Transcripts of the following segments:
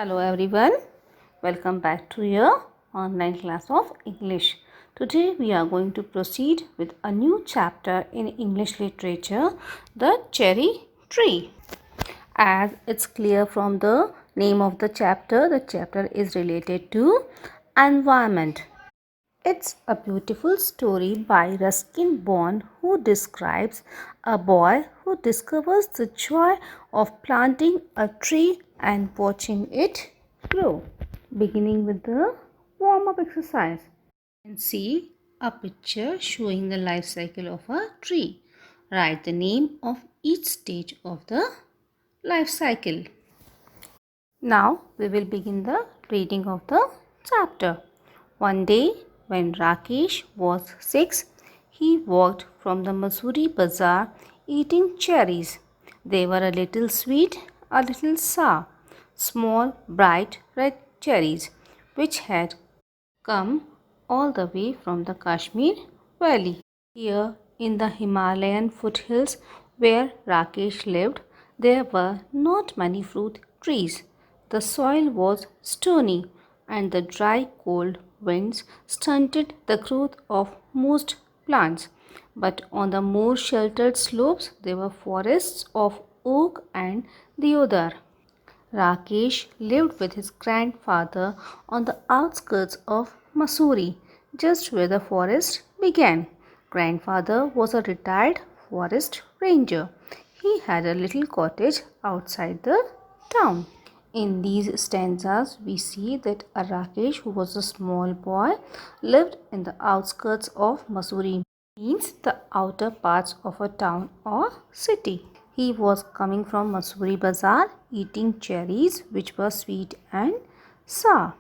Hello everyone, welcome back to your online class of English. Today we are going to proceed with a new chapter in English literature, The Cherry Tree. As it's clear from the name of the chapter is related to environment. It's a beautiful story by Ruskin Bond who describes a boy who discovers the joy of planting a tree and watching it grow. Beginning with the warm up exercise. And see a picture showing the life cycle of a tree. Write the name of each stage of the life cycle. Now we will begin the reading of the chapter. One day when Rakesh was 6, he walked from the Masuri bazaar eating cherries. They were a little sweet, a little sour, small, bright red cherries which had come all the way from the Kashmir valley. Here in the Himalayan foothills where Rakesh lived, there were not many fruit trees. The soil was stony and the dry cold winds stunted the growth of most plants. But on the more sheltered slopes there were forests of oak and deodar. Rakesh lived with his grandfather on the outskirts of Mussoorie, just where the forest began. Grandfather was a retired forest ranger. He had a little cottage outside the town. In these stanzas, we see that Rakesh, who was a small boy, lived in the outskirts of Mussoorie, means the outer parts of a town or city. He was coming from Masuri Bazaar eating cherries which were sweet and sour.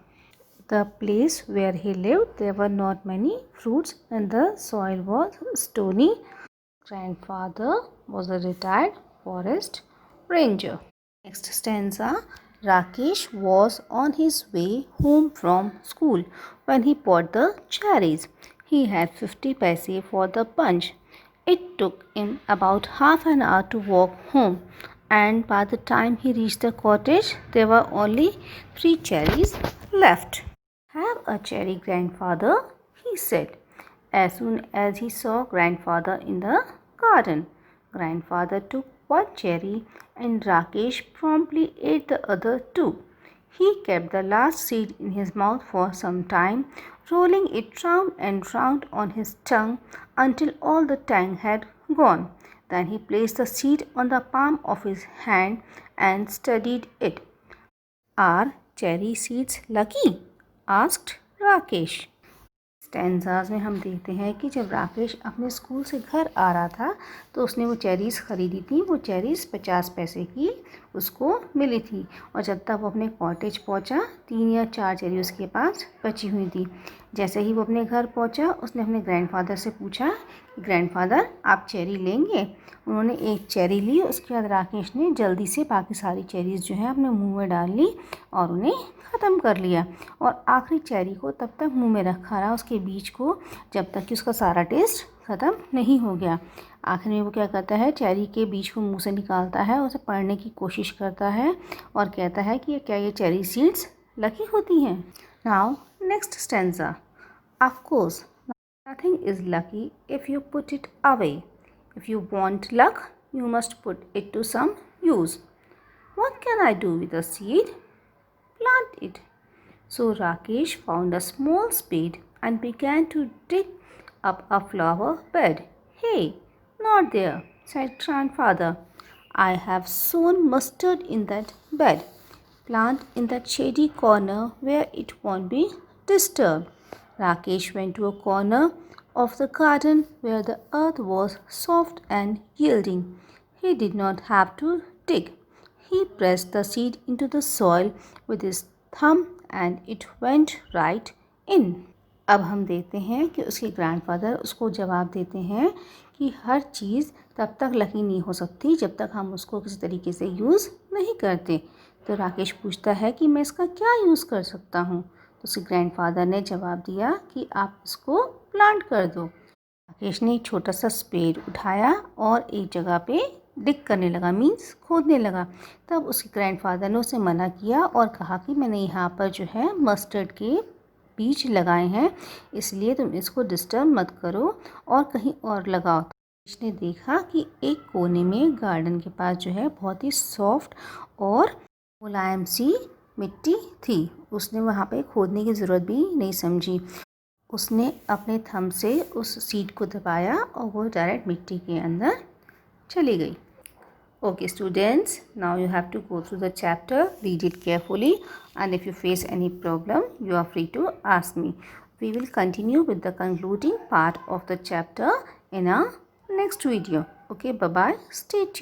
The place where he lived, there were not many fruits and the soil was stony. Grandfather was a retired forest ranger. Next stanza. Rakesh was on his way home from school when he bought the cherries. He had 50 paise for the bunch. It took him about half an hour to walk home, and by the time he reached the cottage, there were only 3 cherries left. Have a cherry, grandfather, he said, as soon as he saw grandfather in the garden. Grandfather took one cherry, and Rakesh promptly ate the other 2. He kept the last seed in his mouth for some time, rolling it round and round on his tongue until all the tang had gone. Then he placed the seed on the palm of his hand and studied it. "Are cherry seeds lucky?" asked Rakesh. Stanzas में हम देखते हैं कि जब राकेश अपने school से घर आ रहा था तो उसने वो चेरीज़ ख़रीदी थी। वो चेरीज़ 50 पैसे की उसको मिली थी और जब तक वो अपने कॉटेज पहुंचा 3 या 4 चेरी उसके पास बची हुई थी। जैसे ही वो अपने घर पहुंचा उसने अपने ग्रैंडफादर से पूछा कि ग्रैंडफादर आप चेरी लेंगे। उन्होंने एक चेरी ली। उसके बाद राकेश ने जल्दी से बाकी सारी चेरीज़ जो है अपने मुंह में डाल ली और उन्हें ख़त्म कर लिया और आखिरी चेरी को तब तक मुंह में रखा रहा उसके बीज को जब तक कि उसका सारा टेस्ट ख़त्म नहीं हो गया। आखिर में वो क्या करता है, चेरी के बीज को मुंह से निकालता है, उसे पढ़ने की कोशिश करता है और कहता है कि क्या ये चेरी सीड्स लकी होती हैं। Now next stanza. Of course nothing is lucky if you put it away. If you want luck, you must put it to some use. What can I do with a seed? Plant it. So Rakesh found a small spade and began to dig up a flower bed. Hey, not there, said grandfather. I have sown mustard in that bed. Plant in that shady corner where it won't be disturbed. Rakesh went to a corner of the garden where the earth was soft and yielding. He did not have to dig. He pressed the seed into the soil with his thumb and it went right in. अब हम देखते हैं कि उसके grandfather उसको जवाब देते हैं कि हर चीज़ तब तक लकी नहीं हो सकती जब तक हम उसको किसी तरीके से यूज़ नहीं करते। तो राकेश पूछता है कि मैं इसका क्या यूज़ कर सकता हूँ। तो उसके ग्रैंडफादर ने जवाब दिया कि आप इसको प्लांट कर दो। राकेश ने एक छोटा सा स्पेड उठाया और एक जगह पे डिग करने लगा, मीन्स खोदने लगा। तब उसके ग्रैंडफादर ने उसे मना किया और कहा कि मैंने यहाँ पर जो है मस्टर्ड के बीज लगाए हैं, इसलिए तुम इसको डिस्टर्ब मत करो और कहीं और लगाओ। उसने देखा कि एक कोने में गार्डन के पास जो है बहुत ही सॉफ्ट और मुलायम सी मिट्टी थी। उसने वहाँ पे खोदने की ज़रूरत भी नहीं समझी। उसने अपने थंब से उस सीड को दबाया और वो डायरेक्ट मिट्टी के अंदर चली गई। Okay students, now you have to go through the chapter, read it carefully, and if you face any problem, you are free to ask me. We will continue with the concluding part of the chapter in our next video. Okay, bye bye, stay tuned.